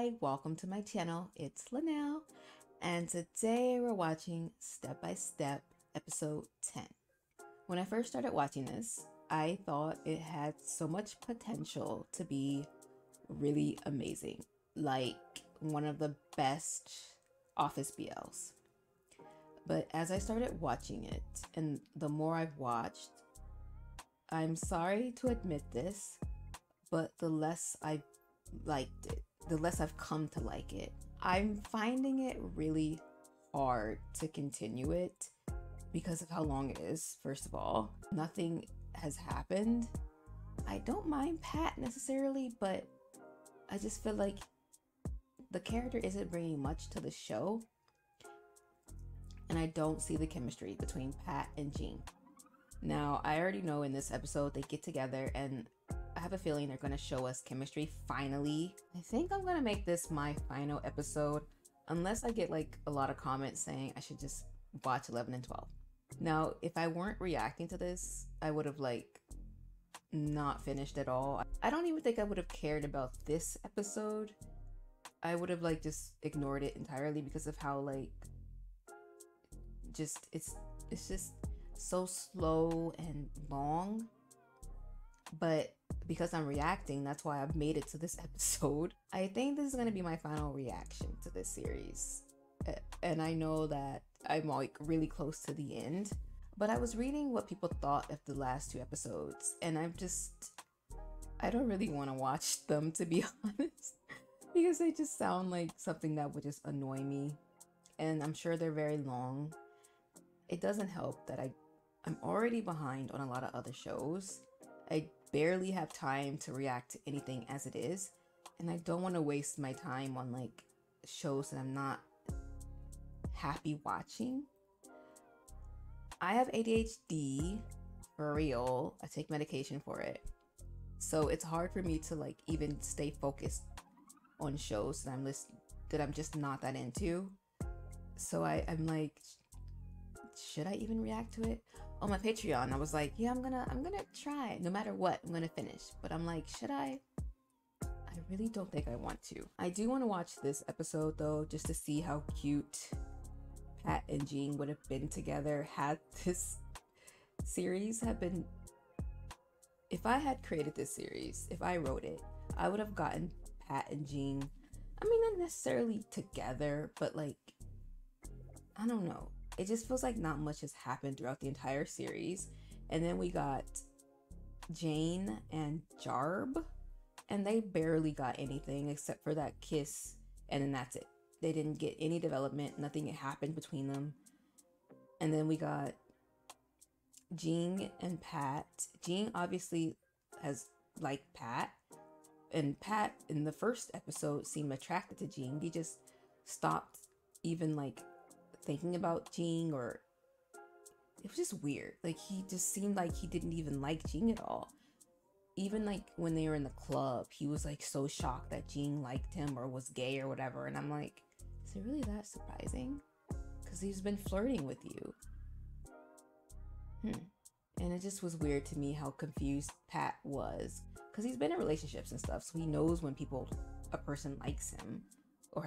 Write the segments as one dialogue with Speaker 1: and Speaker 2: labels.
Speaker 1: Hi, welcome to my channel. It's Lanelle, and today we're watching Step by Step episode 10. When I first started watching this, I thought it had so much potential to be really amazing, like one of the best office BLs. But as I started watching it, and the more I've watched, I'm sorry to admit this, but the less I've liked it, the less I've come to like it. I'm finding it really hard to continue it because of how long it is. First of all, nothing has happened. I don't mind Pat necessarily, but I just feel like the character isn't bringing much to the show, and I don't see the chemistry between Pat and Jean. Now, I already know in this episode they get together, and I have a feeling they're going to show us chemistry finally. I think I'm going to make this my final episode, unless I get like a lot of comments saying I should just watch 11 and 12. Now, if I weren't reacting to this, I would have like not finished at all. I don't even think I would have cared about this episode. I would have like just ignored it entirely because of how like just it's just so slow and long. But because I'm reacting, that's why I've made it to this episode. I think this is going to be my final reaction to this series. And I know that I'm like really close to the end, but I was reading what people thought of the last two episodes, and I don't really want to watch them, to be honest, because they just sound like something that would just annoy me. And I'm sure they're very long. It doesn't help that I'm already behind on a lot of other shows. I barely have time to react to anything as it is, and I don't want to waste my time on like shows that I'm not happy watching. I have ADHD for real. I take medication for it, so it's hard for me to like even stay focused on shows that I'm just not that into. So I'm like, should I even react to it? On my Patreon, I was like, yeah, I'm gonna try. No matter what, I'm gonna finish. But I'm like, should I? I really don't think I want to. I do want to watch this episode though, just to see how cute Pat and Jean would have been together had this series have been. If I had created this series, if I wrote it, I would have gotten Pat and Jean, I mean, not necessarily together, but like, I don't know. It just feels like not much has happened throughout the entire series. And then we got Jane and Jarb, and they barely got anything except for that kiss, and then that's it. They didn't get any development, nothing happened between them. And then we got Jean and Pat. Jean obviously has liked Pat, and Pat in the first episode seemed attracted to Jean. He just stopped even like thinking about Jean, or it was just weird. Like he just seemed like he didn't even like Jean at all. Even like when they were in the club, he was like so shocked that Jean liked him or was gay or whatever, and I'm like, is it really that surprising? Because he's been flirting with you. And it just was weird to me how confused Pat was, because he's been in relationships and stuff, so he knows when a person likes him or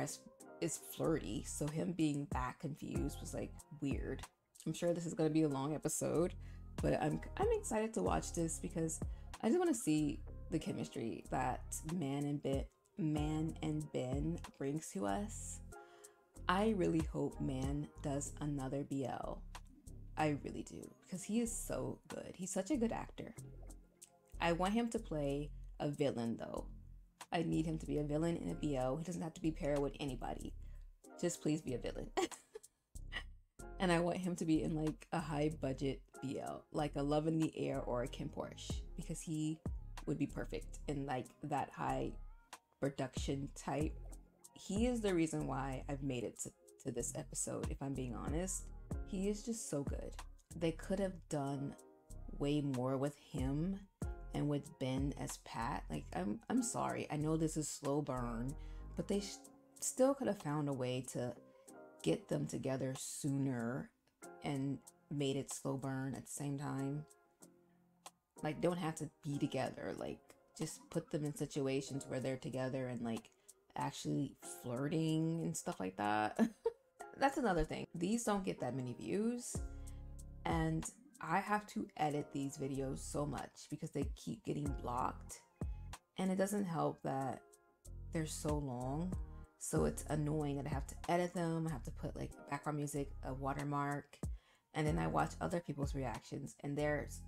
Speaker 1: is flirty. So him being that confused was like weird. I'm sure this is going to be a long episode, but I'm excited to watch this because I just want to see the chemistry that Man and Ben brings to us. I really hope Man does another BL. I really do, because he is so good. He's such a good actor. I want him to play a villain though. I need him to be a villain in a BL. He doesn't have to be paired with anybody. Just please be a villain. And I want him to be in like a high budget BL, like a Love in the Air or a Kim Porsche, because he would be perfect in like that high production type. He is the reason why I've made it to this episode, if I'm being honest. He is just so good. They could have done way more with him and with Ben as Pat. Like, I'm sorry, I know this is slow burn, but they still could have found a way to get them together sooner and made it slow burn at the same time. Like, don't have to be together. Like, just put them in situations where they're together and like actually flirting and stuff like that. That's another thing. These don't get that many views, and I have to edit these videos so much because they keep getting blocked, and it doesn't help that they're so long. So it's annoying that I have to edit them. I have to put like background music, a watermark, and then I watch other people's reactions, and theirs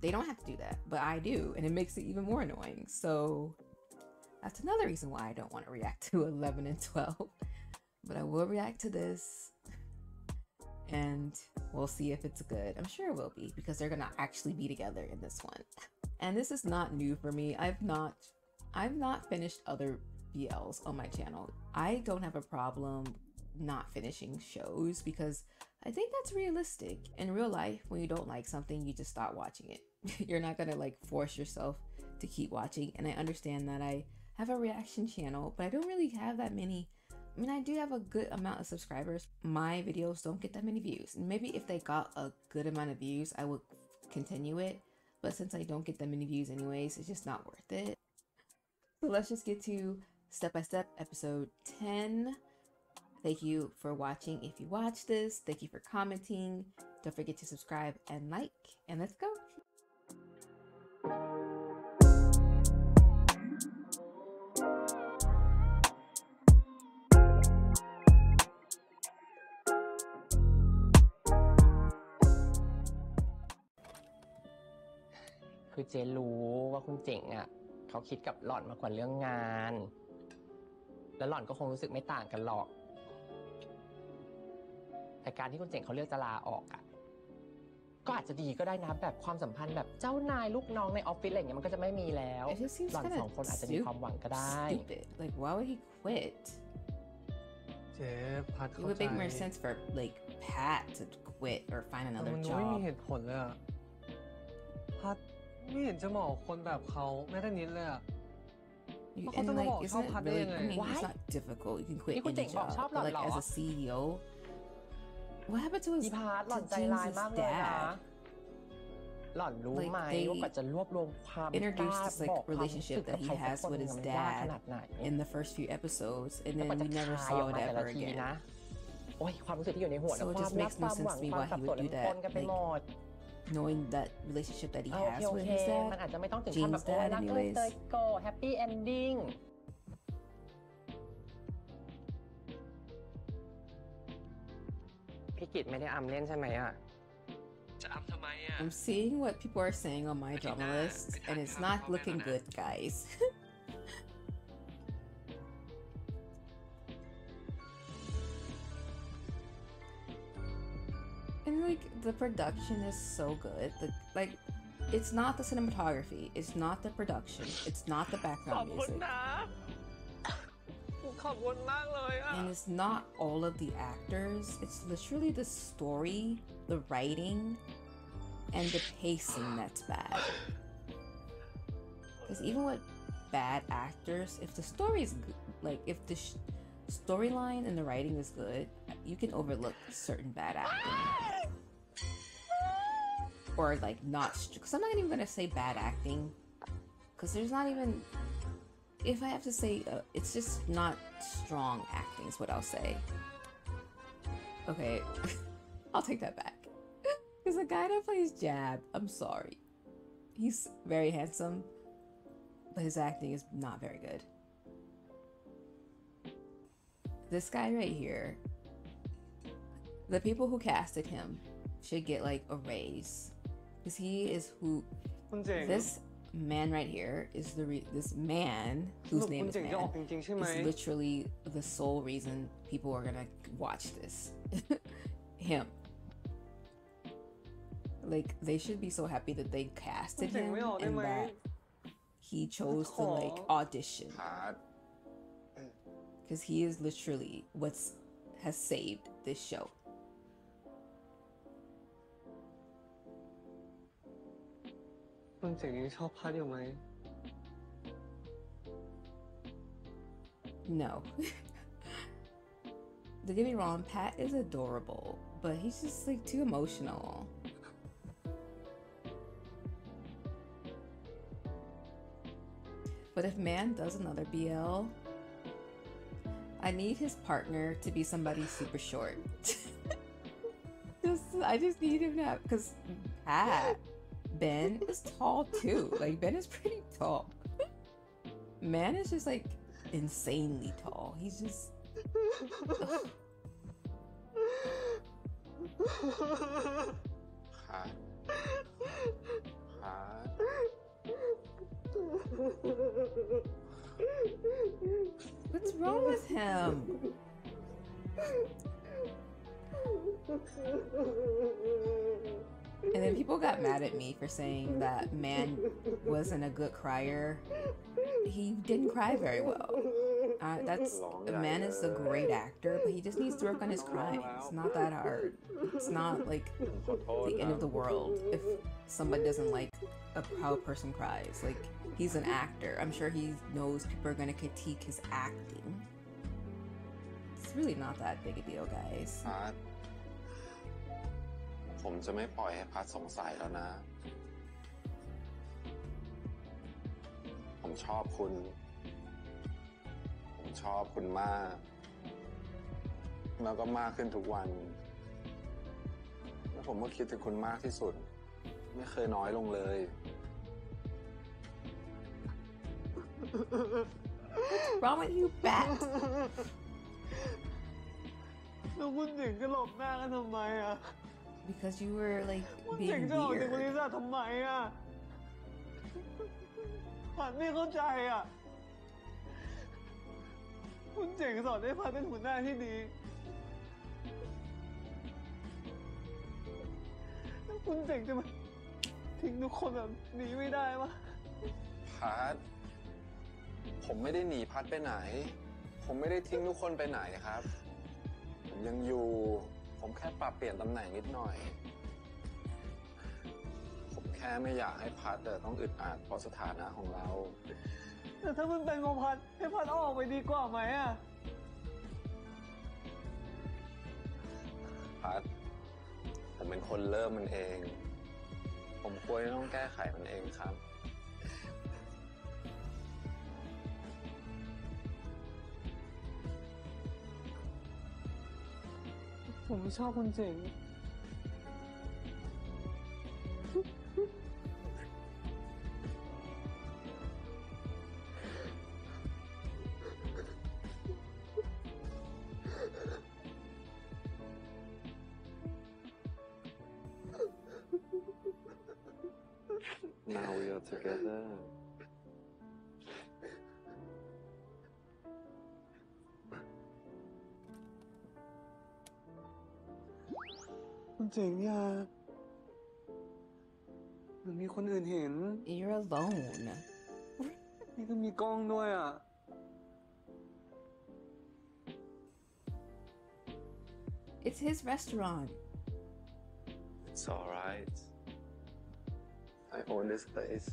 Speaker 1: they don't have to do that, but I do, and it makes it even more annoying. So that's another reason why I don't want to react to 11 and 12. But I will react to this, and we'll see if it's good. I'm sure it will be, because they're gonna actually be together in this one. And this is not new for me. I've not finished other BLs on my channel. I don't have a problem not finishing shows because I think that's realistic. In real life, when you don't like something, you just stop watching it. You're not gonna like force yourself to keep watching. And I understand that I have a reaction channel, but I don't really have that many. I mean, I do have a good amount of subscribers. My videos don't get that many views. And maybe if they got a good amount of views, I would continue it. But since I don't get that many views anyways, it's just not worth it. So let's just get to Step by Step episode 10. Thank you for watching. If you watch this, thank you for commenting. Don't forget to subscribe and like, and let's go.
Speaker 2: คือเจรู้ว่าคุณเจ๋งอ่ะเขาคิดกับหล่อนมากกว่าเรื่องงานแล้วหล่อนก็คงรู้สึกไม่ต่างกันหรอกแต่การที่คุณเจ๋งเขาเลือกจะลาออกอ่ะก็อาจจะดีก็ได้นะแบบความสัมพันธ์แบบเจ้านายลูกน้องในออฟฟิศอะไรอย่างเงี้ยมันก็จะไม่มีแล้วหล่อนสองคนอาจจะมีความหวังก็ได้
Speaker 1: Like, why would he quit?
Speaker 3: เจ๊พัด
Speaker 1: It would make more sense for like Pat to quit or find another
Speaker 3: มันไม่มี
Speaker 1: job.
Speaker 3: เหตุผลเลยอะพัดไม่เห็นจะเหมาะคนแบบเขาแม้แต่นิดเลยอะ
Speaker 1: And like, isn't it really? I mean, it's not difficult. You can quit any job. But like, as a CEO, what happened to his
Speaker 2: อีพาร์ทหล่อนใจร้ายมากเลยนะหล่อนรู้ไหมว่ากว่าจะรวบรวมความ
Speaker 1: introduced this like relationship that he has with his dad in the first few episodes, and then we never saw it ever again.
Speaker 2: โอ้ยความรู้สึกที่อยู่ในหัวนะความรักความหวังความสับสนปนกันไปหมด
Speaker 1: knowing that relationship that he has with his
Speaker 2: มันอาจ
Speaker 1: dad,
Speaker 2: จะไม่ต้องถึงขั้นแบบโอ้รักเลยเตยโกแฮปปี้เอนดิ้งพี่กิตไม่ได้อำเล่นใช่ไหมอ่ะจะอำทำไมอ่ะ
Speaker 1: I'm seeing what people are saying on my drama list, and it's not looking good, guys. And like the production is so good. Like it's not the cinematography, it's not the production, it's not the background music, and it's not all of the actors. It's literally the story, the writing, and the pacing that's bad. Because even with bad actors, if the story is good, like if the storyline and the writing is good, you can overlook certain bad acting. Or like not, because I'm not even gonna say bad acting, because there's not even, if I have to say, it's just not strong acting is what I'll say. Okay, I'll take that back. Because the guy that plays Jab, I'm sorry, he's very handsome, but his acting is not very good. This guy right here, the people who casted him should get like a raise, because he is who this man right here is this man whose name is Man is literally the sole reason people are gonna watch this. Him, like they should be so happy that they casted him and that he chose to like audition, because he is literally has saved this show. No. Don't get me wrong, Pat is adorable, but he's just like too emotional. But if Man does another BL, I need his partner to be somebody super short. I just need him to have, because Ben is tall too. Like, Ben is pretty tall. Man is just like insanely tall. He's just What's wrong with him? And then people got mad at me for saying that Man wasn't a good crier. He didn't cry very well. Man is a great actor, but he just needs to work on his crying. It's not that hard. It's not like the end of the world if somebody doesn't like how a person cries. Like, he's an actor. I'm sure he knows people are gonna critique his acting. It's really not that big a deal, guys.
Speaker 4: ผมจะไม่ปล่อยให้พัดสงสัยแล้วนะ ผมชอบคุณ ผมชอบคุณมาก แล้วก็มากขึ้นทุกวัน แล้วผมก็คิดถึงคุณมากที่สุด ไม่เคยน้อยลงเลย
Speaker 1: What's wrong with you, bat?
Speaker 3: แล้วคุณถึงจะหลบหน้ากันทำไมอ่ะ
Speaker 1: Because you were like
Speaker 3: คุณ
Speaker 1: being
Speaker 3: ถึงจะออกจากบ
Speaker 1: weird.
Speaker 3: ริษัททำไมอ่ะพัดไม่เข้าใจอ่ะ คุณเจ๋งสอนให้พัดเป็นหัวหน้าที่ดีแล้วคุณเจ๋งจะมาทิ้งทุกคนแบบนี้ไม่ได้ปะ
Speaker 4: พัด ผมไม่ได้หนีพัดไปไหน ผมไม่ได้ทิ้งทุกคนไปไหนครับ ผมยังอยู่ ผมแค่ปรับเปลี่ยนตำแหน่งนิดหน่อย ผมแค่ไม่อยากให้พัดต้องอึดอัดเพราะสถานะของเรา
Speaker 3: แต่ถ้ามันเป็นของพัดให้พัดเอาออกไปดีกว่าไหมอ่ะ
Speaker 4: พัด ผมเป็นคนเริ่มมันเอง ผมควรจะต้องแก้ไขมันเองครับ
Speaker 3: ผมไม่ชอบคนเจ๋ง
Speaker 4: Now we are together.
Speaker 3: คนเจ๋งอย่ามันมีคนอื่นเห็น
Speaker 1: You're alone.
Speaker 3: นี่ก็มีกล้องด้วยอ่ะ
Speaker 1: It's his restaurant.
Speaker 4: It's alright. I own this place.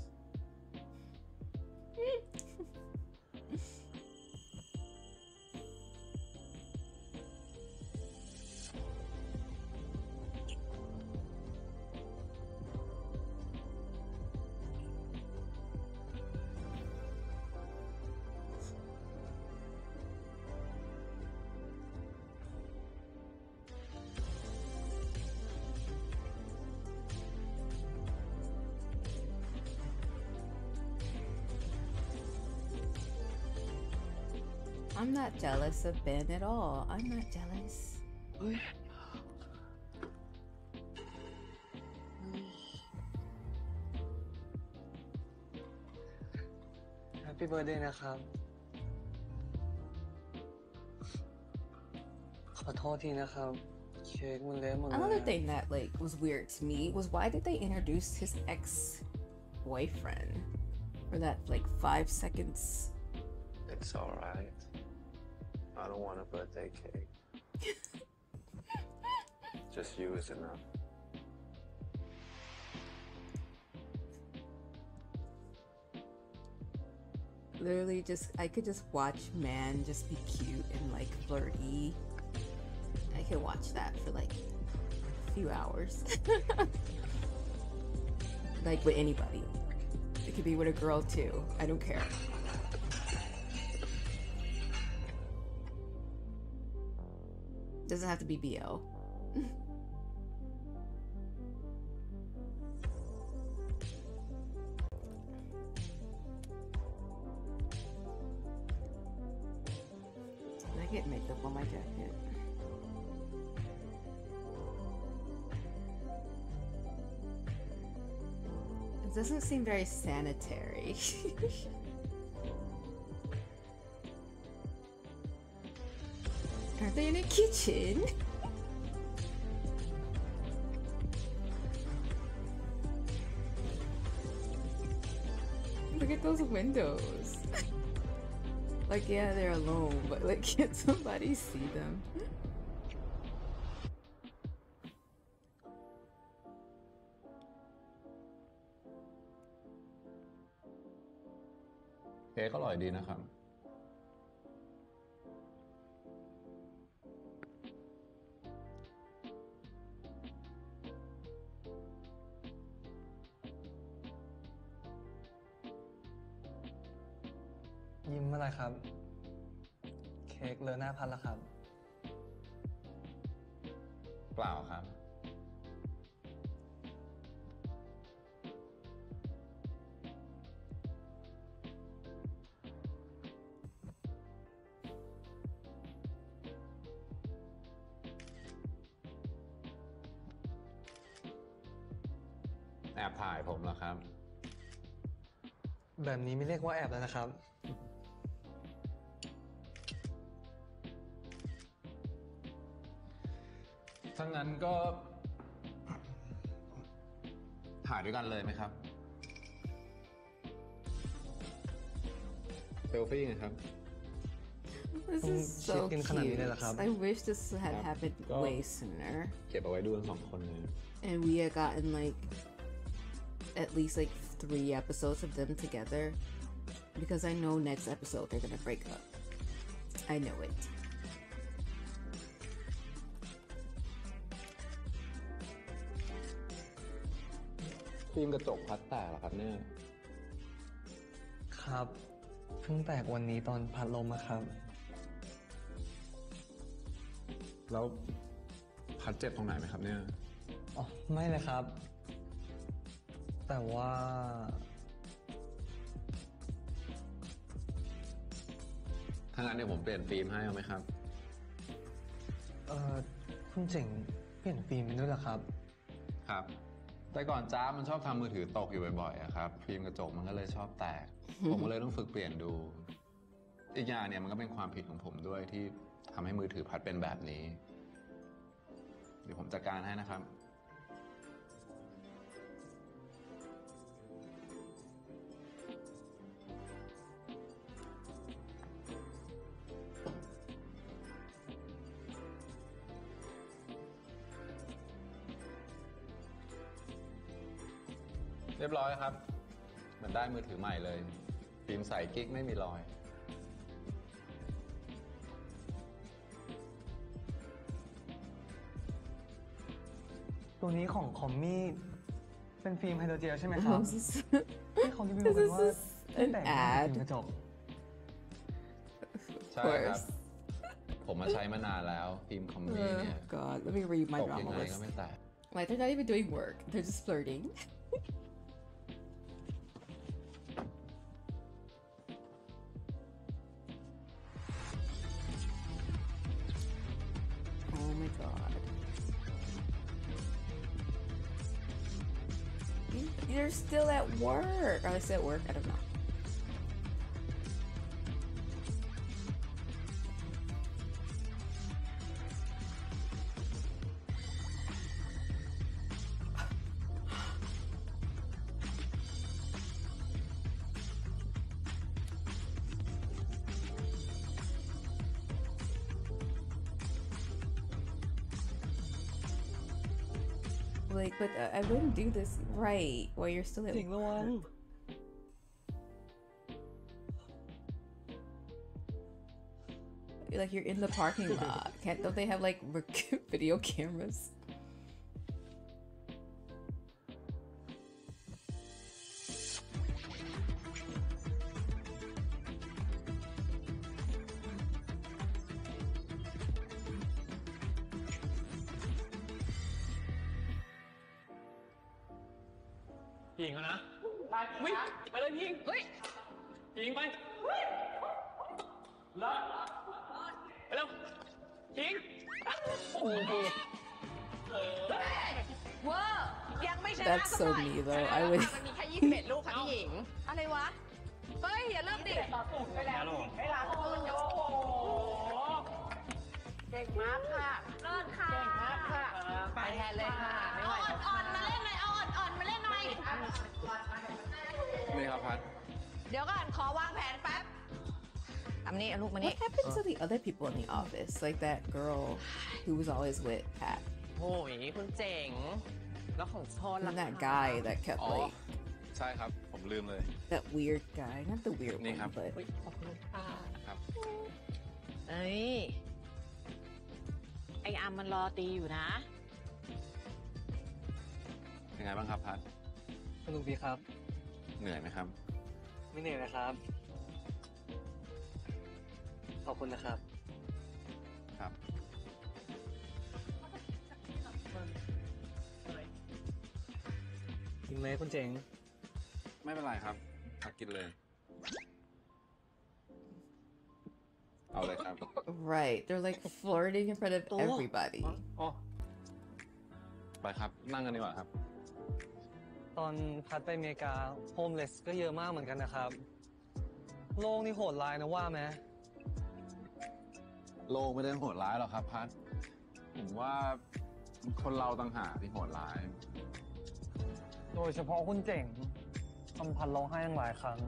Speaker 1: I'm not jealous of Ben at all. I'm not jealous.
Speaker 3: เฮ้ย Happy birthday นะครับ ขอโทษทีนะครับ เค้กมันเละหมดเลย
Speaker 1: Another thing that like was weird to me was why did they introduce his ex-boyfriend for that like 5 seconds?
Speaker 4: It's alright. I don't want a birthday cake. Just you is enough.
Speaker 1: Literally I could just watch Man just be cute and like flirty. I could watch that for like a few hours. Like with anybody. It could be with a girl too. I don't care. Doesn't have to be BL. Did I get makeup on my jacket? It doesn't seem very sanitary. Aren't they in a kitchen? Look at those windows. Like, yeah, they're alone, but like, can't somebody see them?
Speaker 4: เค้กอร่อยดีนะครับ
Speaker 3: ยิ้มอะไรครับ เค้กเลอะหน้าพัดแล้วครับ
Speaker 4: เปล่าครับ แอบถ่ายผมเหรอครับ
Speaker 3: แบบนี้ไม่เรียกว่าแอบแล้วนะครับ
Speaker 4: ถ้างั้นก็ ถ่ายด้วยกันเลยไหมครับ เซลฟี่ไงครับ
Speaker 1: This is so cute. I wish this had happened way sooner.
Speaker 4: เก็บเอาไว้ดูกัน2 คนเลย
Speaker 1: And we had gotten like at least like 3 episodes of them together. Because I know next episode they're gonna break up. I know it.
Speaker 4: ฟิล์มกระจกพัดแตกเหรอครับเนี่ย
Speaker 3: ครับ เพิ่งแตกวันนี้ตอนพัดลมอะครับ
Speaker 4: แล้วพัดเจ็บตรงไหนไหมครับเนี่ย
Speaker 3: อ๋อ ไม่เลยครับ แต่ว่า
Speaker 4: ถ้างั้นเดี๋ยวผมเปลี่ยนฟิล์มให้เอาไหมครับ
Speaker 3: คุณเจ๋งเปลี่ยนฟิล์มเป็นด้วยเหรอครับ
Speaker 4: ครับ แต่ก่อนจ้ามันชอบทำมือถือตกอยู่บ่อยๆอะครับ ฟิล์มกระจกมันก็เลยชอบแตก ผมก็เลยต้องฝึกเปลี่ยนดู อีกอย่างเนี่ยมันก็เป็นความผิดของผมด้วยที่ทำให้มือถือพัดเป็นแบบนี้ เดี๋ยวผมจัดการให้นะครับ เรียบร้อยครับ เหมือนได้มือถือใหม่เลย ฟิล์มใสกิ๊กไม่มีรอย
Speaker 3: ตัวนี้ของคอมมี่เป็นฟิล์มไฮโดรเจลใช่ไหมครับ
Speaker 1: This is
Speaker 3: ที่เขารีวิวกันว่า
Speaker 1: an
Speaker 3: แตกต่างจาก
Speaker 1: ad.
Speaker 3: ฟิล์มกระจก
Speaker 4: ใช่ครับ ผมมาใช้มานานแล้ว ฟิล์มคอมมี่เนี่ย
Speaker 1: God, let me read my
Speaker 4: ตกยัง
Speaker 1: drama
Speaker 4: ไง
Speaker 1: list.
Speaker 4: ก็ไม่แตก
Speaker 1: Like, they're not even doing work. They're just flirting. Oh my god. You're still at work. Are they still at work? I don't know. Like, but I wouldn't do this right while you're still at
Speaker 3: เจ๋งระวัง
Speaker 1: like you're in the parking lot. Don't they have like video cameras?
Speaker 3: พี่หญิงนะวิ่งไปเลยพี่หญิงเฮ้ยพี่หญิงไปแล้วไปเร็วพี่หญิงโอ้โห
Speaker 5: เวอร์ยังไม่ชนะ
Speaker 1: That's so me though. I would.
Speaker 5: มันมีแค่21 ลูกค่ะพี่หญิงอะไรวะเฮ้ยอย่าเริ่มดิไม่แล้วไม่ล้างมือโอ้โหเก่งมากค่ะเลิศค่ะเก่งมากค่ะไปแทนเลยค่ะไม่ไหวอ่อนๆมาเล่นหน่อยเอาอ่อนๆมาเล่นหน่อย
Speaker 4: นี่ครับพัด
Speaker 5: เดี๋ยวก่อนขอวางแผนแป๊บอันนี้ลูกมานี่
Speaker 1: What happened to the other people in the office? Like that girl who was always with Pat.
Speaker 2: โอ้ยคุณเจ๋งแล้วของโทน
Speaker 1: And that guy that kept
Speaker 4: อ๋อ
Speaker 1: like
Speaker 4: ใช่ครับ ผมลืมเลย
Speaker 1: that weird guy. Not the weird
Speaker 4: Ni
Speaker 1: one,
Speaker 4: hap.
Speaker 1: but
Speaker 2: ขอบคุณค่ะ
Speaker 4: ครับ
Speaker 5: เอ้ยไออาร์มมันรอตีอยู่นะ
Speaker 4: ยังไงบ้างครับพัด
Speaker 3: สนุกดีครับ
Speaker 4: เหนื่อยไหมครับ
Speaker 3: ไม่เหนื่อยนะครับ ขอบคุณนะครับ
Speaker 4: ครับ
Speaker 3: กินไหมคุณเจ๋ง
Speaker 4: ไม่เป็นไรครับพัดกินเลย เอาเลยครับ
Speaker 1: right, they're like flirting in front of everybody.
Speaker 3: อ๋อ
Speaker 4: ไปครับนั่งกันดีกว่าครับ
Speaker 3: ตอนพัดไปอเมริกาโฮมเลสก็เยอะมากเหมือนกันนะครับ โลกนี่โหดร้ายนะว่าไหม
Speaker 4: โลกไม่ได้โหดร้ายหรอกครับพัด ผมว่าคนเราต่างหากที่โหดร้าย
Speaker 3: โดยเฉพาะคุณเจ๋งทำพันร้องไห้ตั้งหลายครั้ง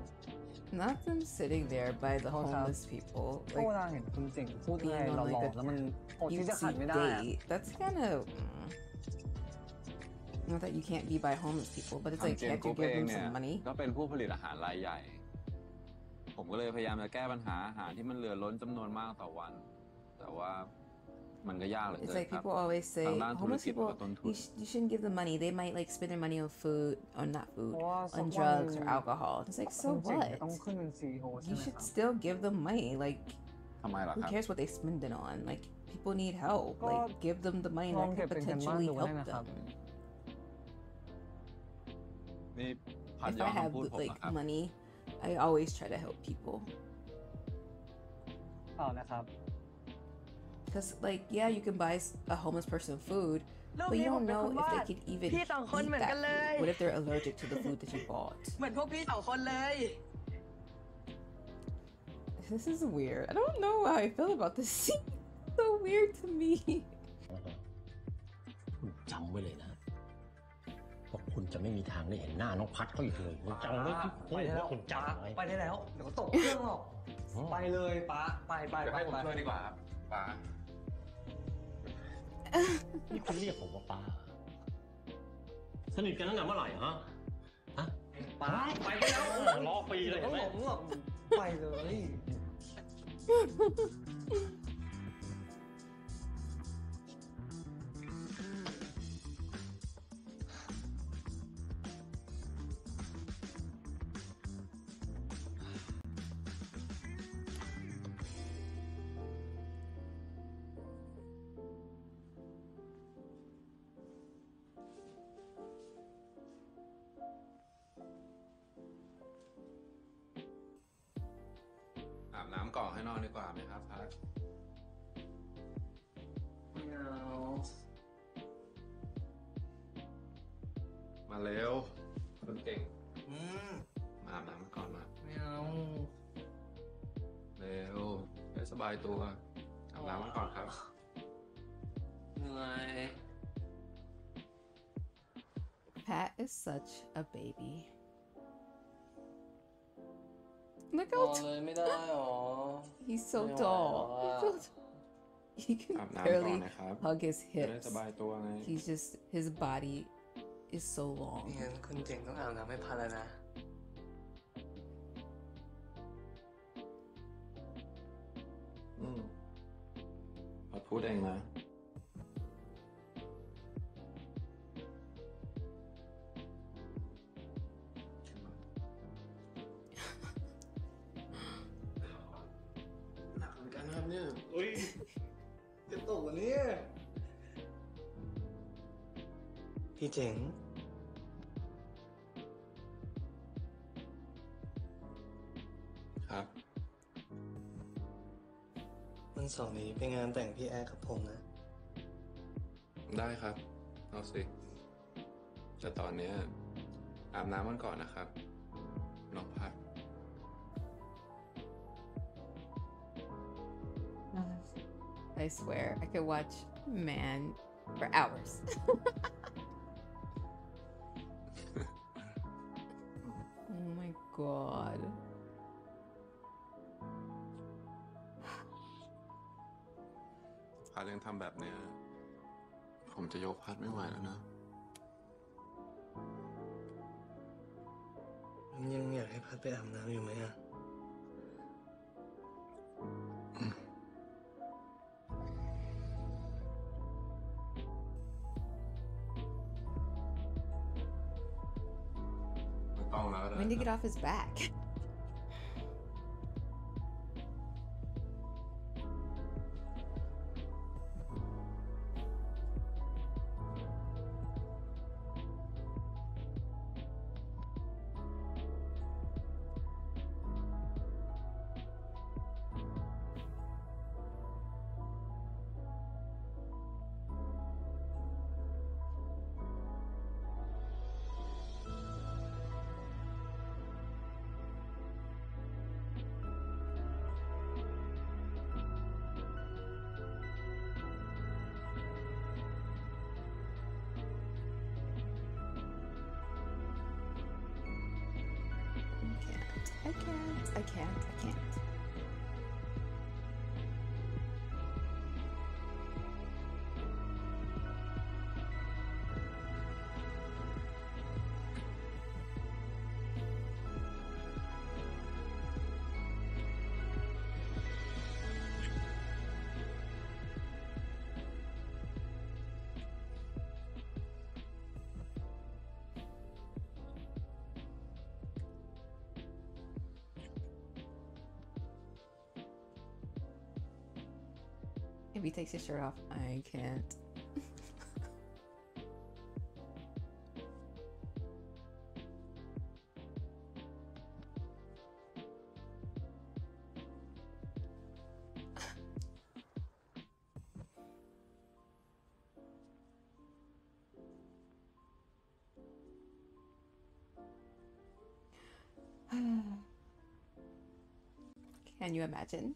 Speaker 1: Not them sitting there by the
Speaker 3: Oh,
Speaker 1: homeless people,
Speaker 3: ก็เว
Speaker 1: like
Speaker 3: ลาเห็นคุณเจ๋งพูด
Speaker 1: being
Speaker 3: ไง
Speaker 1: on
Speaker 3: หล่
Speaker 1: like
Speaker 3: อๆแล้วมันอดที่จะ
Speaker 1: a
Speaker 3: ขัด
Speaker 1: cutesy
Speaker 3: ไม่ได้อะ
Speaker 1: date. That's kind of not that you can't be by homeless people, but it's
Speaker 4: ทาง
Speaker 1: like
Speaker 4: เจม
Speaker 1: can't
Speaker 4: กรุ๊
Speaker 1: you
Speaker 4: ปเอ
Speaker 1: give
Speaker 4: ง
Speaker 1: them
Speaker 4: เนี่ย
Speaker 1: some money?
Speaker 4: ก็เป็นผู้ผลิตอาหารรายใหญ่ ผมก็เลยพยายามจะแก้ปัญหาอาหารที่มันเหลือล้นจำนวนมากต่อวัน แต่ว่ามันก็ยากเหลือ
Speaker 1: It's
Speaker 4: เกิน
Speaker 1: like
Speaker 4: ครับ
Speaker 1: people always say
Speaker 4: ทางด้านธุร
Speaker 1: homeless
Speaker 4: กิจ
Speaker 1: people
Speaker 4: กับต้นทุน
Speaker 1: you shouldn't give them money. They might like spend their money on food or not food,
Speaker 3: เพราะว่าสัก
Speaker 1: on
Speaker 3: วัน
Speaker 1: drugs or alcohol. It's like
Speaker 3: คุ
Speaker 1: so
Speaker 3: ณเจ๋ง
Speaker 1: what?
Speaker 3: จะต้องขึ้นเป็นซีโอใช่
Speaker 1: You
Speaker 3: ไหม
Speaker 1: should
Speaker 3: ครับ
Speaker 1: still give them money. Like
Speaker 4: ทำไมล่ะ
Speaker 1: who
Speaker 4: ครับ
Speaker 1: cares what they spend it on? Like people need help.
Speaker 3: God.
Speaker 1: Like give them the money
Speaker 3: ลอง
Speaker 1: that
Speaker 3: เก็บ
Speaker 1: could
Speaker 3: เป็นกันบ้าน
Speaker 1: potentially
Speaker 3: ดู
Speaker 1: help
Speaker 3: ได้นะครับ
Speaker 1: them.
Speaker 4: นี่พัด
Speaker 1: If
Speaker 4: ย้อ
Speaker 1: I
Speaker 4: น
Speaker 1: have
Speaker 4: คำพูดผม
Speaker 1: like
Speaker 4: นะครับ
Speaker 1: money, I always try to help people.
Speaker 3: เปล่านะครับ
Speaker 1: Because like yeah, you can buy a homeless person food, but you don't know if they could even eat that food. What if they're allergic to the food that you bought?
Speaker 5: เหมือนพวกพี่สองคนเลย
Speaker 1: This is weird. I don't know how I feel about this scene. It's so weird to me.
Speaker 6: คุณจำไว้เลยนะว่าคุณจะไม่มีทางได้เห็นหน้าน้องพัดเขาอีกเลยคุณจำไว้
Speaker 3: ไปได้แล้ว
Speaker 6: คุณจำไว้
Speaker 3: ไปได้แล้ว เดี๋ยวก็ตกเครื่องหรอก ไปเลยป้าไป
Speaker 4: เดี๋ยวให้ผมช่วยดีกว่าครับป้า
Speaker 6: นี่คุณเรียกผมว่าป้าสนิทกันตั้งแต่เมื่อไหร่ฮะฮะ
Speaker 3: ป้าไปได้แล้ว
Speaker 6: รอปีเลย
Speaker 3: ต้
Speaker 6: เห็
Speaker 3: อน ง
Speaker 6: ไหม
Speaker 3: หลงหรอกไปเลย
Speaker 4: อาบน้ำก่อนให้นอนดีกว่าไหมครับพัด
Speaker 3: ไม่เอา
Speaker 4: มาเร็วคนเก่ง
Speaker 3: อืม
Speaker 4: มาอาบน้ำก่อนมา
Speaker 3: ไม่เอา
Speaker 4: เร็วได้สบายตัวอาบน้ำก่อนครับ
Speaker 3: เหนื่อย
Speaker 1: Pat is such a baby. Look
Speaker 3: นอน
Speaker 1: how
Speaker 3: เลยไม่ได้หรอ
Speaker 1: he's so
Speaker 3: No,
Speaker 1: tall. He can
Speaker 4: อาบน้ำก่อน
Speaker 1: barely
Speaker 4: นะครับ
Speaker 1: hug his
Speaker 4: จะได้
Speaker 1: hips.
Speaker 4: สบายตัวไง
Speaker 1: He's just his body is so long.
Speaker 3: งั้นคุณเจ๋งต้องอาบน้ำให้พันแล้วนะ
Speaker 4: พัดพูดเองนะ หนักเหมือนกันนะครับเนี่ย
Speaker 3: อุ้ยจะตกวันนี้พี่เจ๋ง วันเสาร์นี้ไปงานแต่งพี่แอร์กับผมนะ
Speaker 4: ได้ครับเอาสิแต่ตอนนี้อาบน้ำมันก่อนนะครับน้องพัด
Speaker 1: I swear, I could watch Man for hours. Oh my god.
Speaker 4: พัดยังทำแบบเนี้ยผมจะยกพัดไม่ไหวแล้วนะ
Speaker 3: ยังอยากให้พัดไปอาบน้ำอยู่ไหมอะ
Speaker 1: When did he get off his back? I can't. If he takes his shirt off, I can't. Can you imagine?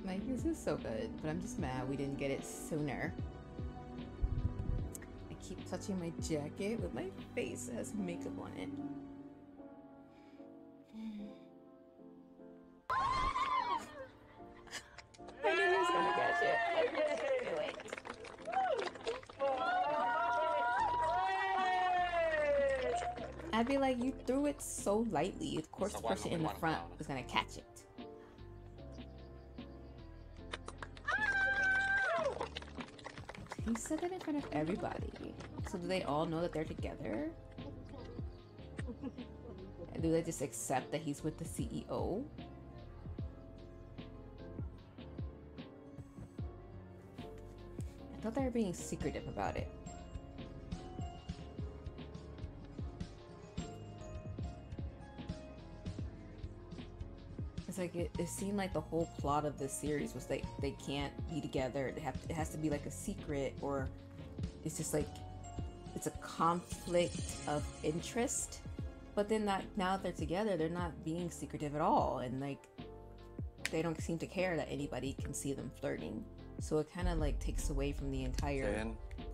Speaker 1: Like, this is so good, but I'm just mad we didn't get it sooner. I keep touching my jacket, but my face has makeup on it. I knew he was gonna catch it. I knew it. I'd be like, you threw it so lightly. Of course, the person in the front was gonna catch it. He said that in front of everybody. So do they all know that they're together? And do they just accept that he's with the CEO? I thought they were being secretive about it. It's like it seemed like the whole plot of this series was they can't be together. It has to be like a secret, or it's just like it's a conflict of interest. But then now that they're together, they're not being secretive at all, and like they don't seem to care that anybody can see them flirting. So it kind of like takes away from the entire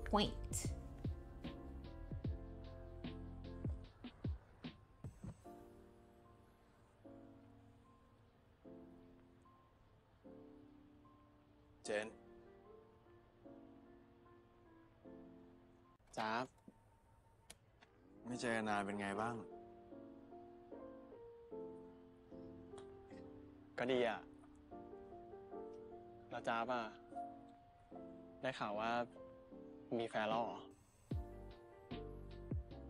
Speaker 1: point.
Speaker 7: Jen จ๊าบไม่เจอกันนานเป็นไงบ้าง ก็ดีอ่ะ แล้วจ้าป่ะได้ข่าวว่ามีแฟนแล้วเหรอ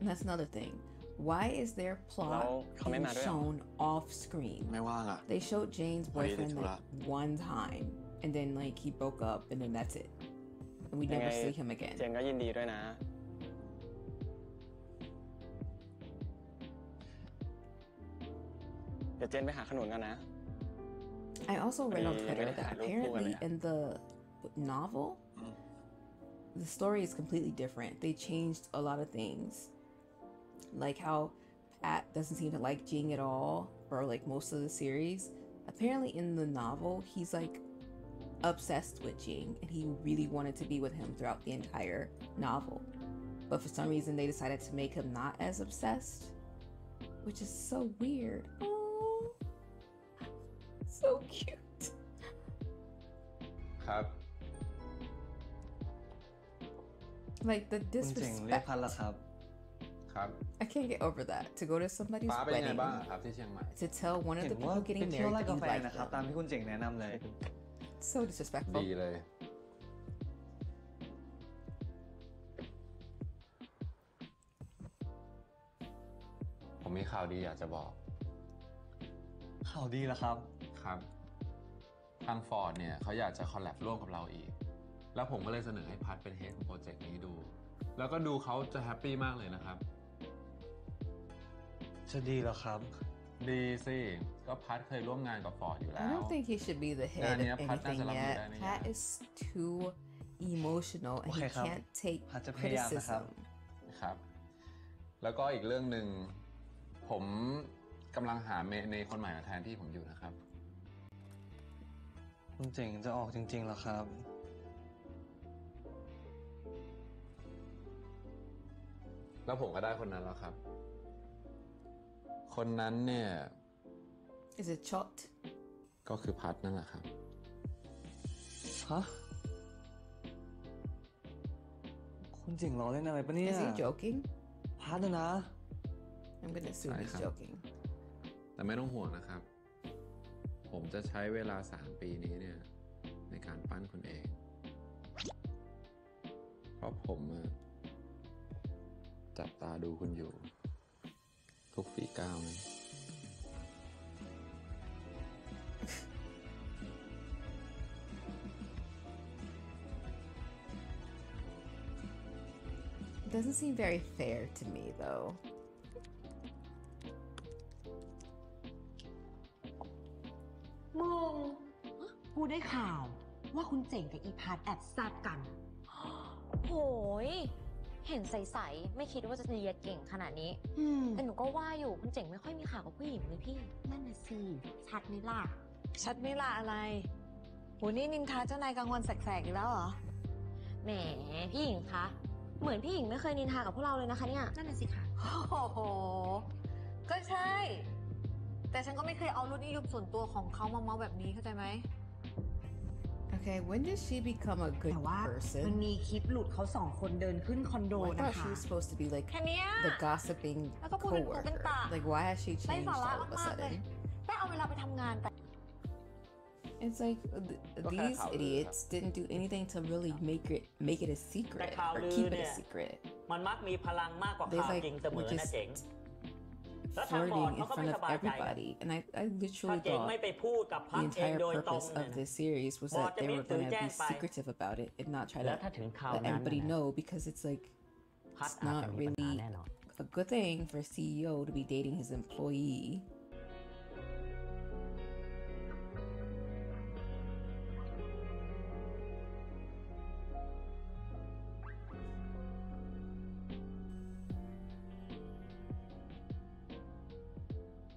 Speaker 1: That's another thing. Why is their plot being shown off screen?
Speaker 7: ไม่ว่างอ่ะ
Speaker 1: They showed Jane's boyfriend like one time, and then like he broke up, and then that's it, and we never see him again.
Speaker 7: เจนก็ยินดีด้วยนะเดี๋ยวเจนไปหาขนุนกันนะ
Speaker 1: I also read on Twitter that apparently in the novel, the story is completely different. They changed a lot of things, like how Pat doesn't seem to like Jing at all for like most of the series. Apparently in the novel, he's like obsessed with Jing and he really wanted to be with him throughout the entire novel. But for some reason, they decided to make him not as obsessed, which is so weird. Oh, so cute.
Speaker 4: ครับ
Speaker 1: Like the
Speaker 3: คุณเจ๋งเรียก
Speaker 1: disrespect.
Speaker 3: พัดละครับ
Speaker 4: ครับ
Speaker 1: I can't get over that. To go to somebody's
Speaker 4: ป้าเป็นยังไง
Speaker 1: wedding
Speaker 4: บ้างครับที่เชียงใหม่
Speaker 1: to tell one of
Speaker 3: เห็
Speaker 1: the
Speaker 3: นว่า
Speaker 1: people
Speaker 3: ไป
Speaker 1: getting
Speaker 3: เที่ยว
Speaker 1: married
Speaker 3: ไร่
Speaker 1: that
Speaker 3: กา
Speaker 1: you
Speaker 3: แฟ
Speaker 1: like
Speaker 3: นะครับ
Speaker 1: them.
Speaker 3: ตามที่คุณเจ๋งแนะนำเลย
Speaker 1: So disrespectful.
Speaker 4: ดีเลย ผมมีข่าวดีอยากจะบอก
Speaker 3: ข่าวดีละครับ
Speaker 4: ครับ ทางฟอร์ดเนี่ยเขาอยากจะคอลแลบร่วมกับเราอีก แล้วผมก็เลยเสนอให้พัดเป็นเฮดของโปรเจกต์นี้ดู แล้วก็ดูเขาจะแฮปปี้มากเลยนะครับ
Speaker 3: จะดีเหรอครับ
Speaker 4: ดีสิ ก็พัดเคยร่วมงานกับฟอร์ดอยู่แล้
Speaker 1: I
Speaker 4: ว
Speaker 1: don't think he should be the head of
Speaker 4: Yeah, Pat
Speaker 1: anything
Speaker 4: doesn't love
Speaker 1: yet.
Speaker 4: me,
Speaker 1: Pat is too emotional and he
Speaker 3: Okay,ครับ
Speaker 1: can't take
Speaker 3: พัดจะพยายามนะครับ
Speaker 1: criticism.
Speaker 4: ครับ แล้วก็อีกเรื่องหนึ่งผมกำลังหาเมเนคนใหม่มาแทนที่ผมอยู่นะครับ
Speaker 3: คุณเจ๋งจะออกจริงๆเหรอครับ
Speaker 4: แล้วผมก็ได้คนนั้นแล้วครับ คนนั้นเนี่ย
Speaker 1: Is it Chot?
Speaker 4: ก็คือพัดนั่นแหละครับ
Speaker 3: ฮะ คุณเจ๋งล้อเล่นอะไรปะเนี่ย
Speaker 1: Is he joking?
Speaker 3: พัดนะ
Speaker 1: I'm gonna assume he's
Speaker 4: Hi,
Speaker 1: joking.
Speaker 4: แต่ไม่ต้องห่วงนะครับ ผมจะใช้เวลา3 ปีนี้เนี่ยในการปั้นคุณเอง เพราะผมจับตาดูคุณอยู่ ทุกฝีก้าวนะ
Speaker 1: Doesn't seem very fair to me though.
Speaker 5: มึงกูได้ข่าวว่าคุณเจ๋งกับอีพัทแอบแซบกัน
Speaker 8: โหย เห็นใสๆไม่คิดว่าจะเรียนเก่งขนาดนี้ แต่หนูก็ว่าอยู่คุณเจ๋งไม่ค่อยมีข่าวกับผู้หญิงเลยพี่
Speaker 5: นั่นน่ะสิชัดไหมล่ะ
Speaker 9: ชัดไม่ละอะไรโหนี่นินทาเจ้านายกลางวันแสกๆอีกแล้วเหรอ
Speaker 8: แหมพี่หญิงคะ เหมือนพี่หญิงไม่เคยนินทากับพวกเราเลยนะคะเนี่ย
Speaker 5: นั่นน่ะสิค่ะ
Speaker 9: โอ้โห ก็ใช่ แต่ฉันก็ไม่เคยเอารสนิยมส่วนตัวของเขามาเมาแบบนี้เข้าใจไหม
Speaker 1: Okay, when did she become a good
Speaker 5: แต่ว่ามัน
Speaker 1: person?
Speaker 5: มีคลิปหลุดเขา2 คนเดินขึ้นคอนโด
Speaker 1: I
Speaker 5: นะ
Speaker 1: thought
Speaker 5: คะ
Speaker 1: she was supposed to be like
Speaker 9: แค่เนี้ย
Speaker 1: the gossiping
Speaker 9: แล้วก็พูดเป็นหูเป็น
Speaker 1: coworker.
Speaker 9: ตา
Speaker 1: Like, why has she
Speaker 9: ไร้
Speaker 1: changed
Speaker 9: สาระ
Speaker 1: all of a
Speaker 9: มากๆเลย
Speaker 1: sudden?
Speaker 9: ได้เอาเวลาไปทำงานแต่
Speaker 1: It's like these idiots didn't do anything to really make it a secret or keep it a secret.
Speaker 10: มันมักมีพลังมากกว่า
Speaker 1: They
Speaker 10: ข่าว
Speaker 1: like
Speaker 10: จริงเสม
Speaker 1: were
Speaker 10: อนะ
Speaker 1: just
Speaker 10: เจ๋ง แล้วทางบอร์ด
Speaker 1: flirting
Speaker 10: เขา
Speaker 1: in
Speaker 10: ก็ไม่
Speaker 1: front
Speaker 10: ส
Speaker 1: of
Speaker 10: บายใจนะ
Speaker 1: everybody, and I
Speaker 10: ถ้า
Speaker 1: literally
Speaker 10: เจ๋ง
Speaker 1: thought
Speaker 10: ไม่ไปพูดกับพั
Speaker 1: the
Speaker 10: กเอง
Speaker 1: entire
Speaker 10: โดยตรง
Speaker 1: purpose
Speaker 10: เนี่ย
Speaker 1: of
Speaker 10: นะ
Speaker 1: this series was
Speaker 10: บอร์ด
Speaker 1: that
Speaker 10: จะ
Speaker 1: they
Speaker 10: มี
Speaker 1: were
Speaker 10: สื่อ
Speaker 1: gonna
Speaker 10: แจ้ง
Speaker 1: be
Speaker 10: ไป
Speaker 1: secretive about it and not try
Speaker 10: แล้ว
Speaker 1: to
Speaker 10: ถ้าถึงคราว
Speaker 1: let
Speaker 10: นั้น
Speaker 1: everybody
Speaker 10: นะ
Speaker 1: know because it's like
Speaker 10: พัด
Speaker 1: it's
Speaker 10: อาจ
Speaker 1: not
Speaker 10: จะมีปัญหา
Speaker 1: really
Speaker 10: แน่นอน
Speaker 1: a good thing for a CEO to be dating his employee.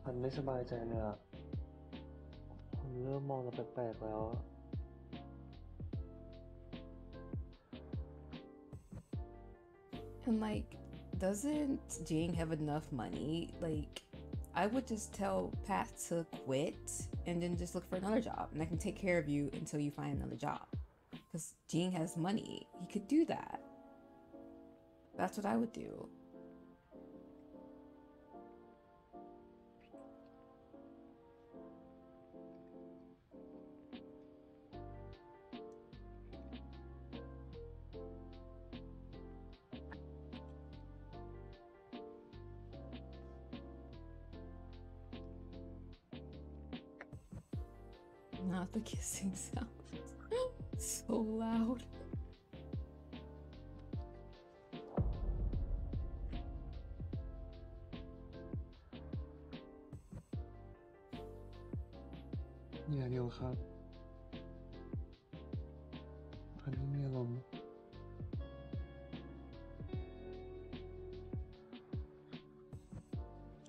Speaker 3: มันไม่สบายใจเลยอะผมเริ่มมองเราแปลกๆแล้ว
Speaker 1: And like, doesn't Jing have enough money? Like, I would just tell Pat to quit and then just look for another job, and I can take care of you until you find another job. Because Jing has money, he could do that. That's what I would do. Not the kissing sound. So loud.
Speaker 3: อย่าเดียวครับพันไม่มีอารมณ์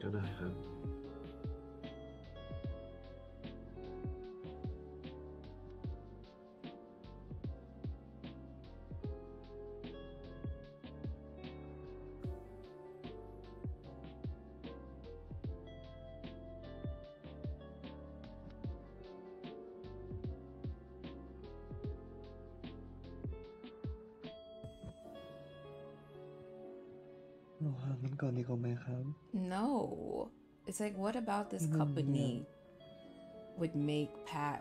Speaker 4: ก็ได้ครับ
Speaker 3: เราหามันก่อนดีกว่าไหมครับ
Speaker 1: No. It's like, what about this company would make Pat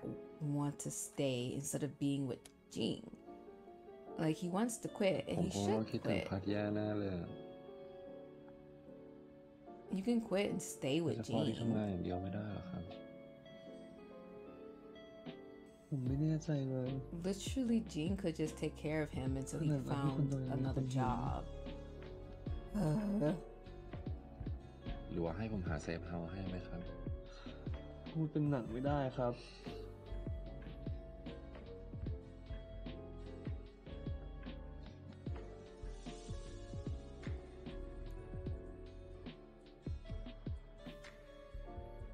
Speaker 1: want to stay instead of being with Jean? Like, he wants to quit, and
Speaker 4: ผม
Speaker 1: he
Speaker 4: คง
Speaker 1: should
Speaker 4: ต้องคิดถึง
Speaker 1: quit.
Speaker 4: พัดแย่แน่เลย
Speaker 1: You can quit and stay
Speaker 4: แต่
Speaker 1: with
Speaker 4: เฉพาะที่ทำงาน
Speaker 1: Jean.
Speaker 4: อย่างเดียวไม่ได้หรอครับ
Speaker 3: ผมไม่แน่ใจเลย
Speaker 1: Literally, Jean could just take care of him until he
Speaker 3: Like,
Speaker 1: found another job.
Speaker 4: หรือว่าให้ผมหาเซฟเฮาส์ให้ไหมครับ
Speaker 3: พูดเป็นหนังไม่ได้ครับ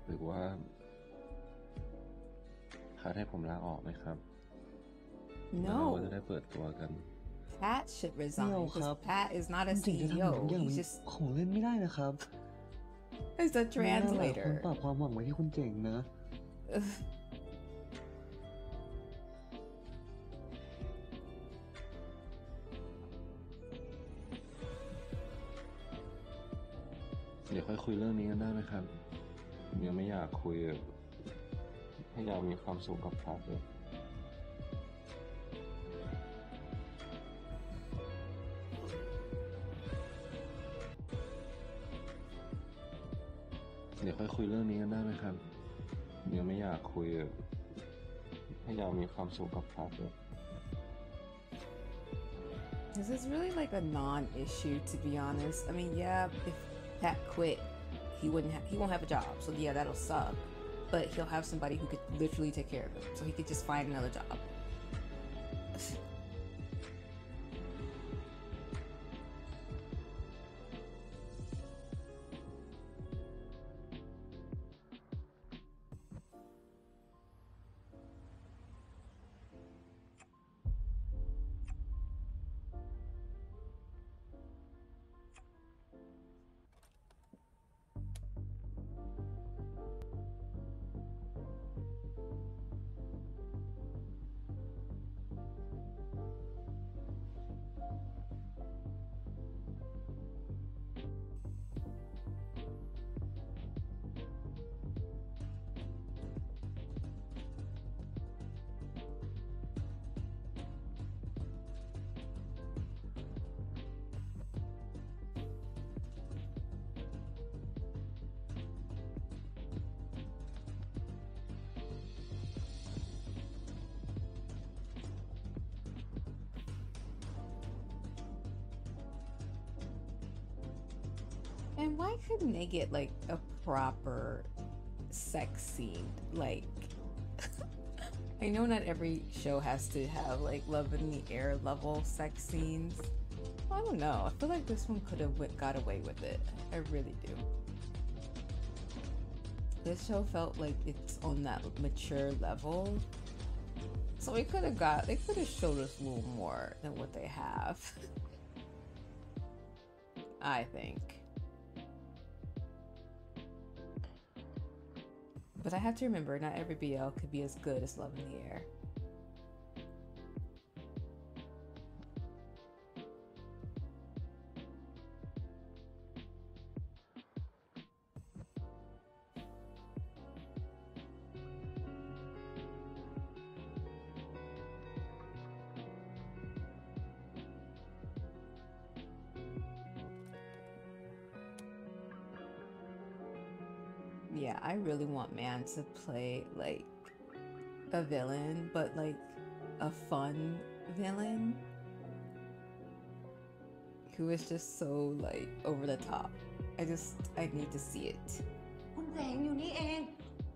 Speaker 4: หรือว่าพัดให้ผมลาออกไหมครับ เราก็
Speaker 1: No.
Speaker 4: จะได้เปิดตัวกัน
Speaker 1: Pat should resign
Speaker 3: No,
Speaker 1: because
Speaker 3: Kap.
Speaker 1: Pat is not a
Speaker 3: จริงๆจะทำอย่าง
Speaker 1: CEO.
Speaker 3: อย่าง
Speaker 1: He's just
Speaker 3: ของเล่นไม่ได้นะครับ
Speaker 1: he's a
Speaker 3: ไม่น่าหลายคน
Speaker 1: translator.
Speaker 3: ฝากความหวังไว้ที่คุณเจ๋งนะ
Speaker 1: Ugh.
Speaker 4: เดี๋ยวค่อยคุยเรื่องนี้กันได้ไหมครับผมยังไม่อยากคุยให้อยากมีความสุขกับพัดเลยเดี๋ยวค่อยคุยเรื่องนี้กันได้ไหมครับยังไม่อยากคุยให้อยากมีความสุขกับพัดเลย
Speaker 1: This is really like a non-issue, to be honest. I mean, yeah, if Pat quit, he won't have a job. So yeah, that'll suck. But he'll have somebody who could literally take care of him. So he could just find another job. And why couldn't they get like a proper sex scene? Like, I know not every show has to have like love in the air level sex scenes. I don't know. I feel like this one could have got away with it. I really do. This show felt like it's on that mature level. So they could have showed us a little more than what they have. I think. But I have to remember, not every BL could be as good as Love in the Air. Yeah, I really want Man to play like a villain, but like a fun villain who is just so like over the top. I need to see it.
Speaker 9: คุณเจ๋งอยู่นี่เอง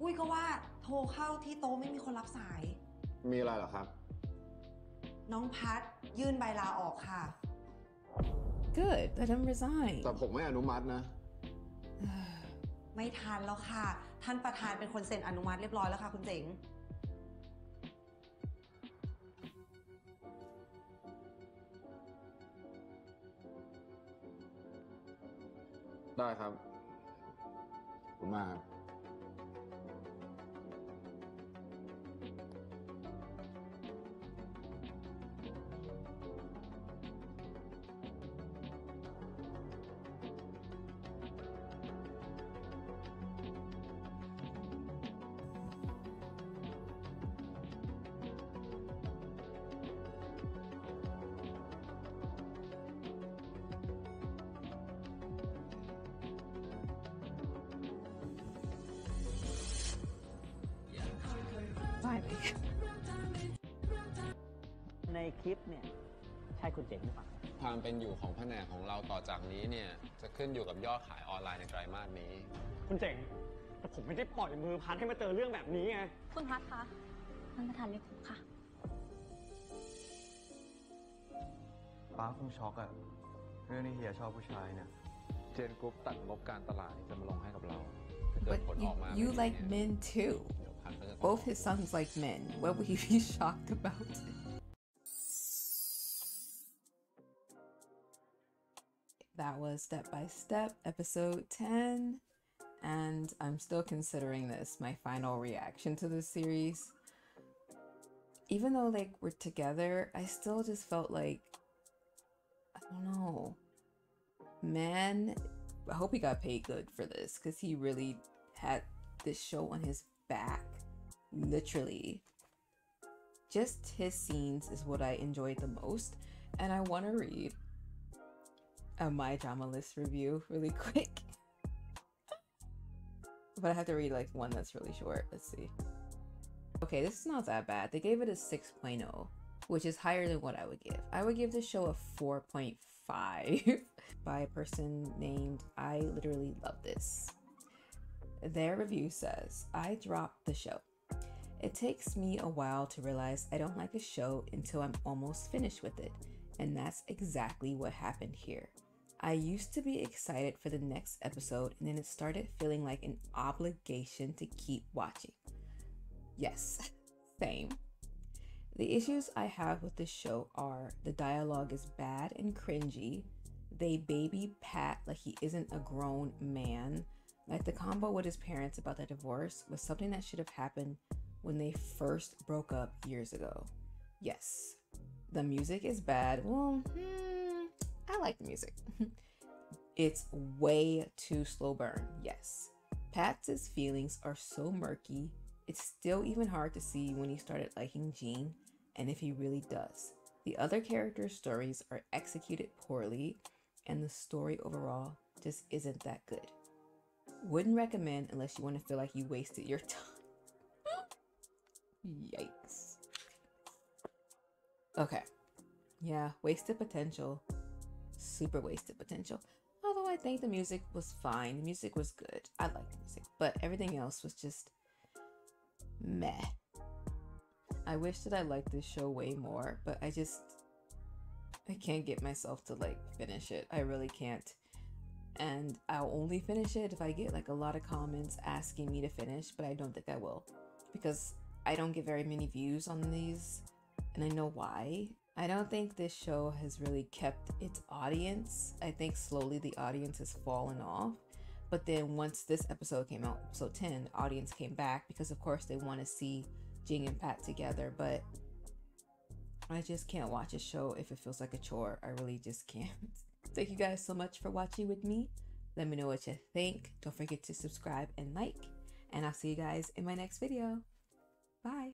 Speaker 9: อุ้ยก็ว่าโทรเข้าที่โต๊ะไม่มีคนรับสาย
Speaker 4: มีอะไรเหรอครับ
Speaker 9: น้องพัดยื่นใบลาออกค่ะ
Speaker 1: Good, let him resign.
Speaker 4: แต่ผมไม่อนุมัตินะ
Speaker 9: ไม่ทันแล้วค่ะ ท่านประธานเป็นคนเซ็นอนุมัติเรียบร้อยแล้วค่ะคุณเจ๋ง
Speaker 4: ได้ครับขอบคุณมากครับ
Speaker 1: Finally.
Speaker 10: ในคลิปเนี่ย ใช่คุณเจ๋งหรือเปล่า
Speaker 4: ความเป็นอยู่ของแผนกของเราต่อจากนี้เนี่ยจะขึ้นอยู่กับยอดขายออนไลน์ในไตรมาสนี้
Speaker 3: คุณเจ๋ง แต่ผมไม่ได้ปล่อยมือพัดให้มาเจอเรื่องแบบนี้ไง
Speaker 8: คุณพัดคะท่านประธานเรียกผมค่ะ
Speaker 11: ป้าคงช็อกอะเรื่องที่เฮียชอบผู้ชายเนี่ย
Speaker 4: เจนกรุ๊ปตัดงบการตลาดที่จะมาลงให้กับเรา
Speaker 1: But you like men too. Both his sons like men. What would he be shocked about? That was Step by Step, episode 10. And I'm still considering this my final reaction to this series. Even though like we're together, I still just felt like, I don't know. Man, I hope he got paid good for this because he really had this show on his back. Literally. Just his scenes is what I enjoyed the most. And I want to read a My Drama List review really quick. But I have to read like one that's really short. Let's see. Okay, this is not that bad. They gave it a 6.0, which is higher than what I would give. I would give this show a 4.5 by a person named I Literally Love This. Their review says, I dropped the show. It takes me a while to realize I don't like a show until I'm almost finished with it. And that's exactly what happened here. I used to be excited for the next episode, and then it started feeling like an obligation to keep watching. Yes, same. The issues I have with this show are the dialogue is bad and cringy. They baby Pat like he isn't a grown man. Like the combo with his parents about the divorce was something that should have happened when they first broke up years ago. Yes. The music is bad. Well, I like the music. It's way too slow burn. Yes. Pat's feelings are so murky. It's still even hard to see when he started liking Jean and if he really does. The other characters' stories are executed poorly and the story overall just isn't that good. Wouldn't recommend unless you want to feel like you wasted your time. Yikes. Okay. Yeah, wasted potential. Super wasted potential. Although I think the music was fine. The music was good. I like the music. But everything else was just meh. I wish that I liked this show way more, but I can't get myself to like finish it. I really can't. And I'll only finish it if I get like a lot of comments asking me to finish, but I don't think I will. Because I don't get very many views on these, and I know why. I don't think this show has really kept its audience. I think slowly the audience has fallen off. But then once this episode came out, episode 10, the audience came back because of course they want to see Jing and Pat together. But I just can't watch a show if it feels like a chore. I really just can't. Thank you guys so much for watching with me. Let me know what you think. Don't forget to subscribe and like. And I'll see you guys in my next video. Bye.